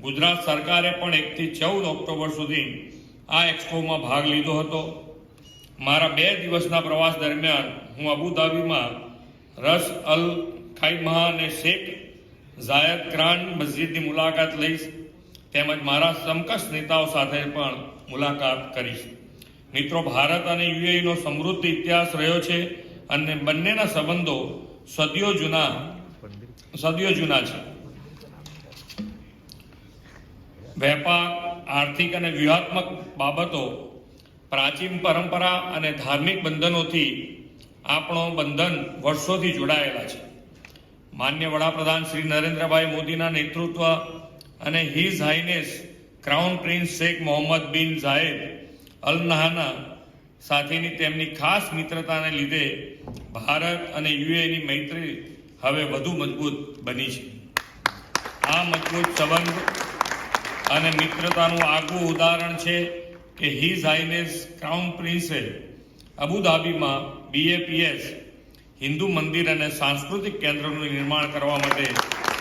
ગુજરાત સરકારે પણ 1 થી 14 ઓક્ટોબર સુધી આ એક્સપોમાં ભાગ લીધો હતો. મારા 2 દિવસના પ્રવાસ દરમિયાન હું અબુધાબીમાં રસ અલ ખૈમા અને શેખ ઝાયદ ક્રાન મસ્જિદની મુલાકાત લઈશ, તેમજ મારા સમકક્ષ નેતાઓ સાથે પણ મુલાકાત કરીશ. મિત્રો, ભારત અને યુએઈનો સમૃદ્ધ ઇતિહાસ રહ્યો છે અને બંનેના સંબંધો સદીઓ જૂના છે. વેપાર, આર્થિક અને વ્યૂહાત્મક બાબતો, પ્રાચીન પરંપરા અને ધાર્મિક બંધનોથી આપણો બંધન વર્ષોથી જોડાયેલા છે. માન્ય વડાપ્રધાન શ્રી નરેન્દ્રભાઈ મોદીના નેતૃત્વ અને his highness crown prince Sheikh Mohammed bin Zayed અલ નહાના સાથેની તેમની ખાસ મિત્રતાને લીધે ભારત અને યુએઈની મૈત્રી હવે વધુ મજબૂત બની છે. આ મજબૂત સંબંધ અને મિત્રતાનું આગવું ઉદાહરણ છે કે હિઝ હાઇનેસ ક્રાઉન પ્રિન્સે અબુધાબીમાં BAPS હિન્દુ મંદિર અને સાંસ્કૃતિક કેન્દ્રનું નિર્માણ કરવા માટે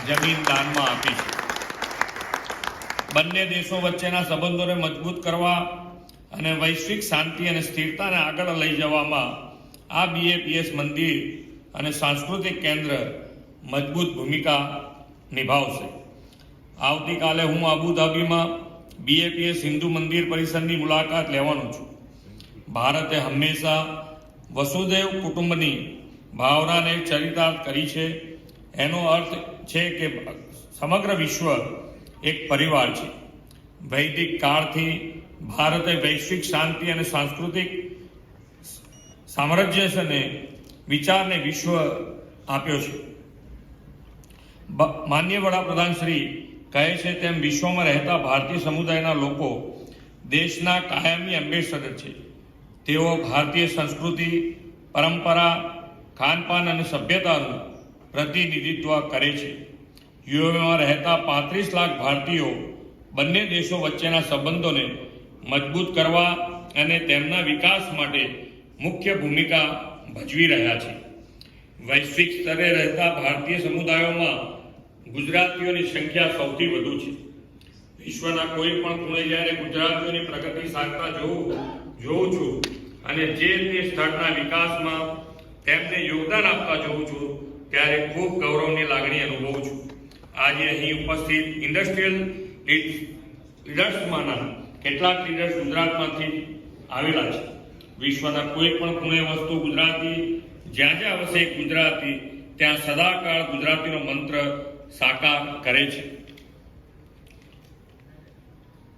જમીન દાનમાં આપી છે. બંને દેશો વચ્ચેના સંબંધોને મજબૂત કરવા અને વૈશ્વિક શાંતિ અને સ્થિરતાને આગળ લઈ જવામાં આ BAPS મંદિર અને સાંસ્કૃતિક કેન્દ્ર મજબૂત ભૂમિકા નિભાવશે. આવતીકાલે હું અબુધાબીમાં BAPS હિન્દુ મંદિર પરિસરની મુલાકાત લેવાનો છું. ભારતે હંમેશા વસુદેવ કુટુંબની ભાવનાને ચરિતાર્થ કરી છે. એનો અર્થ છે કે સમગ્ર વિશ્વ એક પરિવાર છે. વૈદિક કાળથી ભારતે વૈશ્વિક શાંતિ અને સાંસ્કૃતિક સામ્રાજ્યને વિચારને વિશ્વ આપ્યો છે. માન્ય વડાપ્રધાન શ્રી કહે છે તેમ વિશ્વમાં રહેતા ભારતીય સમુદાયના લોકો દેશના કાયમી એમ્બેસેડર છે. તેઓ ભારતીય સંસ્કૃતિ, પરંપરા, ખાનપાન અને સભ્યતાનું પ્રતિનિધિત્વ કરે છે. યુએઈમાં રહેતા 35 લાખ ભારતીયો બંને દેશો વચ્ચેના સંબંધોને મજબૂત કરવા અને તેમના વિકાસ માટે મુખ્ય ભૂમિકા ભજવી રહ્યા છે. વૈશ્વિક સ્તરે રહેતા ભારતીય સમુદાયોમાં ગુજરાતીઓની સંખ્યા સૌથી વધુ છે. વિશ્વના કોઈ પણ ખૂણે જ્યારે ગુજરાતીઓની પ્રગતિ સાધતા જોઉં છું અને જે તે સ્થળના વિકાસમાં તેમને યોગદાન આપતા જોઉં છું ત્યારે ખૂબ ગૌરવની લાગણી અનુભવું છું. આજે અહીં ઉપસ્થિત ઇન્ડસ્ટ્રીયલ લીડર્સમાંના કેટલાક લીડર્સ ગુજરાતમાંથી આવેલા છે. વિશ્વના કોઈ પણ ખૂણે વસ્તુ ગુજરાતી, જ્યાં જ્યાં વસે ગુજરાતી, ત્યાં સદાકાળ ગુજરાતીનો મંત્ર સાકાર કરે છે.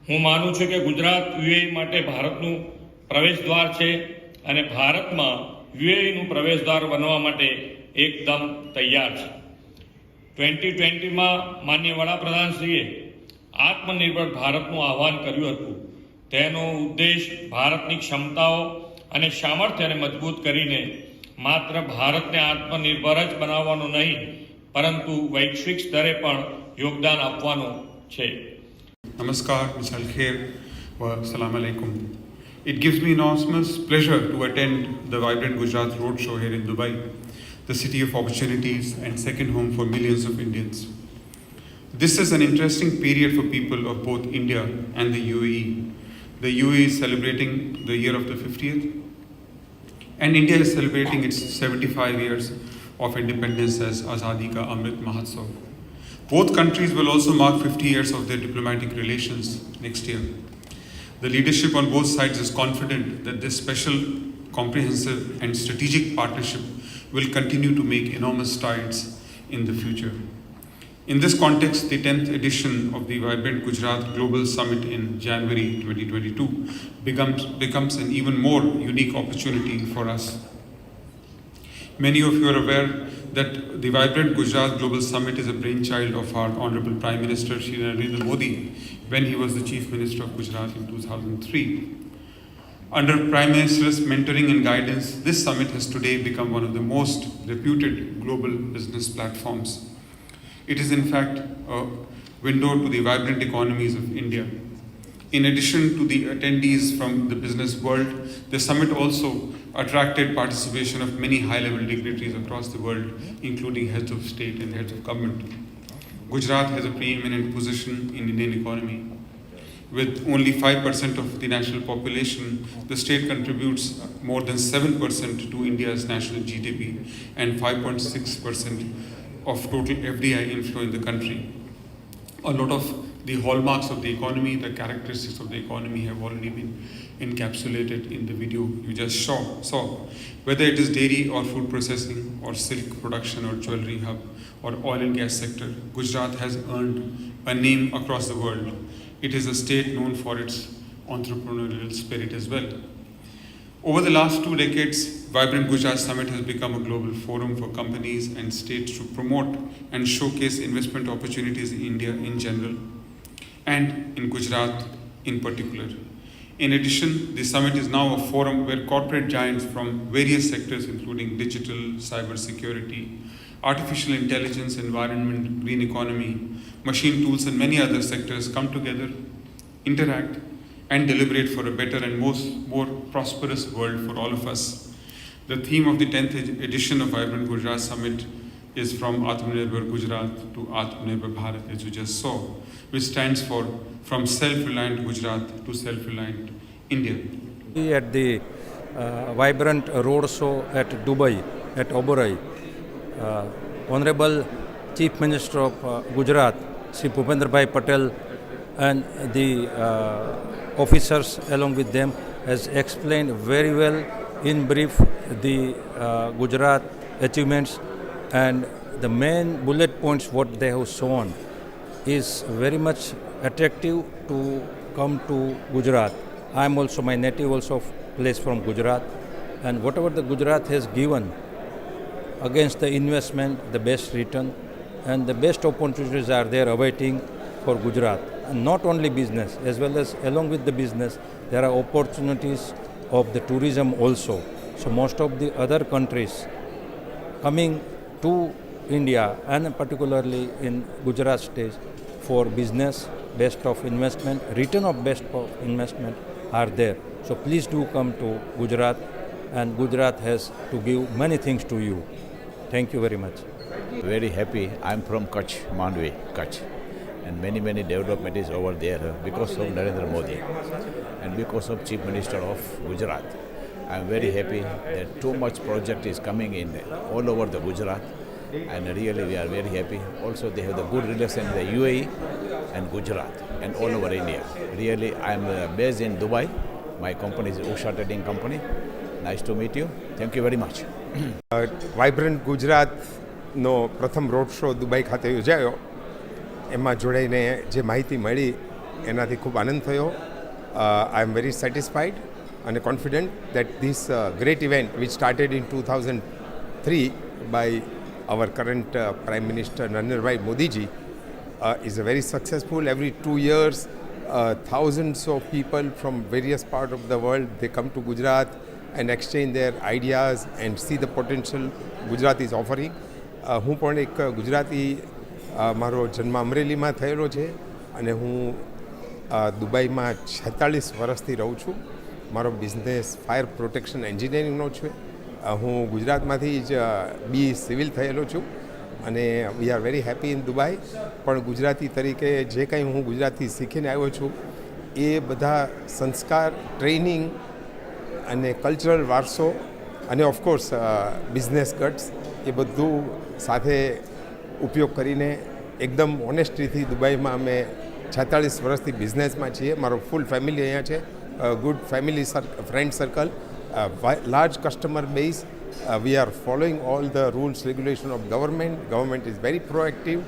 હું માનું છું કે ગુજરાત યુએઈ માટે ભારતનું પ્રવેશદ્વાર છે અને ભારતમાં યુએઈનું પ્રવેશદ્વાર બનવા માટે એકદમ તૈયાર છે. 2020માં માન્ય વડાપ્રધાનશ્રીએ આત્મનિર્ભર ભારતનું આહ્વાન કર્યું હતું. તેનો ઉદ્દેશ ભારતની ક્ષમતાઓ અને સામર્થ્યને મજબૂત કરીને માત્ર ભારતને આત્મનિર્ભર જ બનાવવાનું નહીં, પરંતુ વૈશ્વિક સ્તરે પણ યોગદાન આપવાનું છે. Namaskar, Misal Khair, wa Assalamu alaikum. It gives me enormous pleasure to attend the vibrant Gujarat Roadshow here in Dubai, the city of opportunities and second home for millions of Indians. This is an interesting period for people of both India and the UAE. The UAE is celebrating the year of the 50th, and India is celebrating its 75 years of independence as Azadi Ka Amrit Mahotsav. Both countries will also mark 50 years of their diplomatic relations next year. The leadership on both sides is confident that this special, comprehensive and strategic partnership will continue to make enormous strides in the future. In this context, the 10th edition of the Vibrant Gujarat Global Summit in January 2022 becomes an even more unique opportunity for us. Many of you are aware that the Vibrant Gujarat Global Summit is a brainchild of our Honorable Prime Minister Shri Narendra Modi when he was the Chief Minister of Gujarat in 2003. Under Prime Minister's mentoring and guidance, this summit has today become one of the most reputed global business platforms. It is in fact a window to the vibrant economies of India. In addition to the attendees from the business world, the summit also attracted participation of many high-level dignitaries across the world, including heads of state and heads of government. Gujarat has a preeminent position in Indian economy. With only 5% of the national population, the state contributes more than 7% to India's national GDP and 5.6% of total FDI inflow in the country. A lot of the hallmarks of the economy, the characteristics of the economy have already been encapsulated in the video you just saw. Whether it is dairy or food processing or silk production or jewelry hub or oil and gas sector, Gujarat has earned a name across the world. It is a state known for its entrepreneurial spirit as well. Over the last 2 decades, Vibrant Gujarat Summit has become a global forum for companies and states to promote and showcase investment opportunities in India in general and in Gujarat in particular. In addition, the summit is now a forum where corporate giants from various sectors including digital, cybersecurity, artificial intelligence, environment, green economy, machine tools and many other sectors come together, interact and deliberate for a better and more prosperous world for all of us. The theme of the 10th edition of Vibrant Gujarat Summit is from Atmanirbhar Gujarat to Atmanirbhar Bharat, as you just saw, which stands for from self-reliant Gujarat to self-reliant India. At the Vibrant Road Show at Dubai, at Oberoi, Honorable Chief Minister of Gujarat, Sri Bhupendrabhai Patel, and the officers along with them has explained very well in brief the Gujarat achievements, and the main bullet points what they have shown is very much attractive to come to Gujarat. I am also, my native also place from Gujarat, and whatever the Gujarat has given against the investment, the best return and the best opportunities are there awaiting for Gujarat. And not only business, as well as along with the business, there are opportunities of the tourism also. So most of the other countries coming to India and particularly in Gujarat state for business, best of investment, return of best of investment are there. So please do come to Gujarat, and Gujarat has to give many things to you. Thank you very much. Very happy. I'm from Kutch, Mandvi, Kutch. And many development is over there because of Narendra Modi and because of Chief Minister of Gujarat. I'm very happy that too much project is coming in all over the Gujarat, and really we are very happy. Also they have the good relation in the UAE and Gujarat and all over India. Really I'm based in Dubai. My company is Usha Trading Company. Nice to meet you. Thank you very much. Vibrant ગુજરાતનો પ્રથમ road show Dubai ખાતે યોજાયો. એમાં જોડાઈને જે માહિતી મળી એનાથી ખૂબ આનંદ થયો. આઈ એમ વેરી સેટિસ્ફાઈડ અને confident that this great event which started in 2003 by our current Prime Minister Narendra Modi is a very successful. Every 2 years, thousands of people from various parts of the world, they come to Gujarat and exchange their ideas and see the potential Gujarat is offering. હું પણ એક ગુજરાતી, મારો જન્મ અમરેલીમાં થયેલો છે અને હું દુબઈમાં 46 વર્ષથી રહું છું. મારો બિઝનેસ ફાયર પ્રોટેક્શન એન્જિનિયરિંગનો છે. હું ગુજરાતમાંથી જ બી સિવિલ થયેલો છું અને we are very happy in Dubai. પણ ગુજરાતી તરીકે જે કંઈ હું ગુજરાતથી શીખીને આવ્યો છું એ બધા સંસ્કાર, ટ્રેનિંગ અને કલ્ચરલ વારસો અને ઓફકોર્સ બિઝનેસ ગટ્સ એ બધું સાથે ઉપયોગ કરીને એકદમ ઓનેસ્ટીથી દુબઈમાં અમે 46 વર્ષથી બિઝનેસમાં છીએ. મારો ફૂલ ફેમિલી અહીંયા છે. Good family friend circle, large customer base. We are following all the rules, regulation of government. Government is very proactive.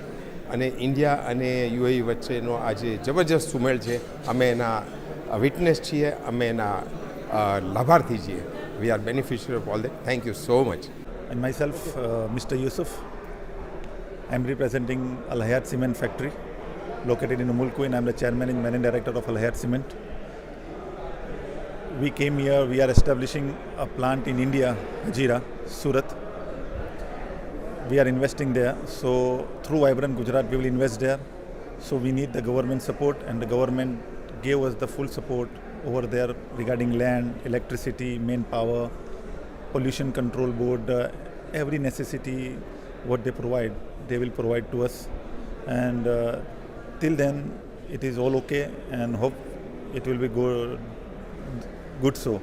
અને ઇન્ડિયા અને યુએઈ વચ્ચેનો આ જે જબરજસ્ત સુમેળ છે, અમે એના વિટનેસ છીએ, અમે એના લાભાર્થી છીએ. We are beneficiary of all that. Thank you so much. And myself, Mr. Yusuf, I am representing Al Hayat Cement Factory located in Umm Quwain. I am the chairman and managing director of Al Hayat Cement. We came here, we are establishing a plant in India, Hajira, Surat. We are investing there. So through Vibrant Gujarat, we will invest there. So we need the government support, and the government gave us the full support over there regarding land, electricity, manpower, pollution control board, every necessity what they provide, they will provide to us. and till then it is all okay, and hope it will be good so.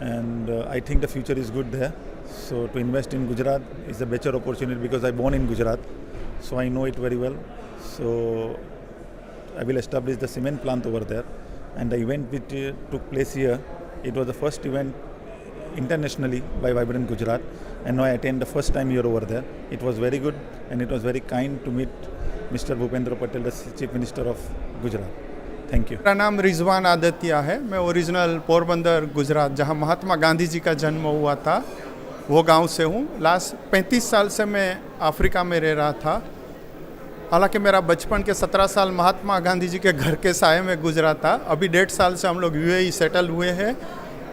And I think the future is good there. So to invest in Gujarat is a better opportunity because I born in Gujarat, so I know it very well. So I will establish the cement plant over there, and the event which took place here, it was the first event internationally by Vibrant Gujarat, and now I attend the first time here over there. It was very good, and it was very kind to meet Mr. Bhupendra Patel, the Chief Minister of Gujarat. Thank you. मेरा नाम रिजवान आदित्य है। मैं original Porbandar Gujarat, जहां महात्मा गांधी जी का जन्म हुआ था, वो गांव से हूं। लास्ट 35 साल से मैं अफ्रीका में रह रहा था। हालांकि मेरा बचपन के 17 साल महात्मा गांधी जी के घर के साए में गुजरा था। अभी 1.5 साल से हम लोग यूएई सेटल हुए हैं,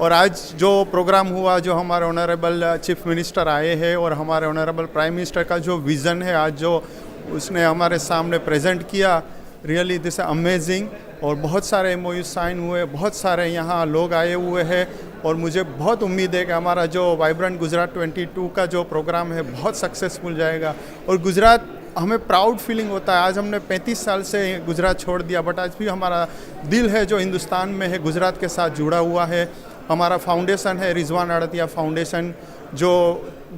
और आज जो प्रोग्राम हुआ, जो हमारे ऑनरेबल चीफ मिनिस्टर आए हैं और हमारे ऑनरेबल प्राइम मिनिस्टर का जो विज़न है आज जो उसने हमारे सामने प्रेजेंट किया, रियली दिस अमेजिंग। और बहुत सारे MOU साइन हुए, बहुत सारे यहाँ लोग आए हुए हैं, और मुझे बहुत उम्मीद है कि हमारा जो वाइब्रेंट गुजरात 22 का जो प्रोग्राम है बहुत सक्सेसफुल जाएगा। और गुजरात, हमें प्राउड फीलिंग होता है। आज हमने 35 साल से गुजरात छोड़ दिया, बट आज भी हमारा दिल है जो हिंदुस्तान में है, गुजरात के साथ जुड़ा हुआ है। हमारा फाउंडेशन है रिजवान आड़तिया फाउंडेशन, जो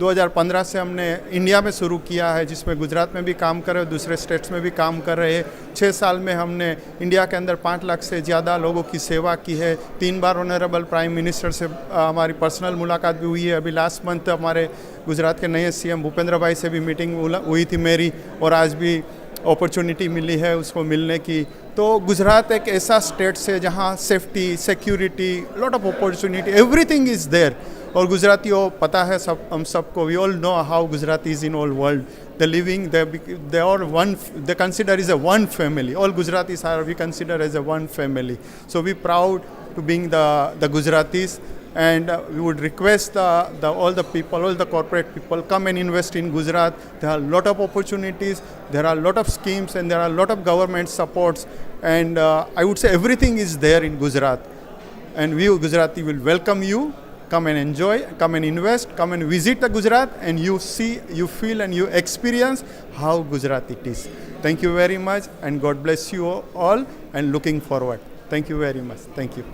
2015 से हमने इंडिया में शुरू किया है, जिसमें गुजरात में भी काम कर रहे हैं, दूसरे स्टेट्स में भी काम कर रहे हैं। 6 साल में हमने इंडिया के अंदर 5 लाख से ज़्यादा लोगों की सेवा की है। 3 बार ऑनरेबल प्राइम मिनिस्टर से हमारी पर्सनल मुलाकात भी हुई है। अभी लास्ट मंथ हमारे गुजरात के नए CM भूपेंद्र भाई से भी मीटिंग हुई थी मेरी, और आज भी अपॉर्चुनिटी मिली है उसको मिलने की। तो गुजरात एक ऐसा स्टेट है जहाँ safety, security, lot of opportunity, everything is there. और गुजरातियों पता है सब, हम सबको, we all know how Gujaratis in all world, they living, they are one, they consider is a one family. All Gujaratis are, we consider as a one family. So we proud to being the Gujaratis, and we would request all the people, all the corporate people, come and invest in Gujarat. There are a lot of opportunities, there are a lot of schemes, and there are a lot of government supports, and I would say everything is there in Gujarat, and we Gujarati will welcome you. Come and enjoy, come and invest, come and visit the Gujarat, and you see, you feel, and you experience how Gujarat it is. Thank you very much, and God bless you all, and looking forward. Thank you very much. Thank you.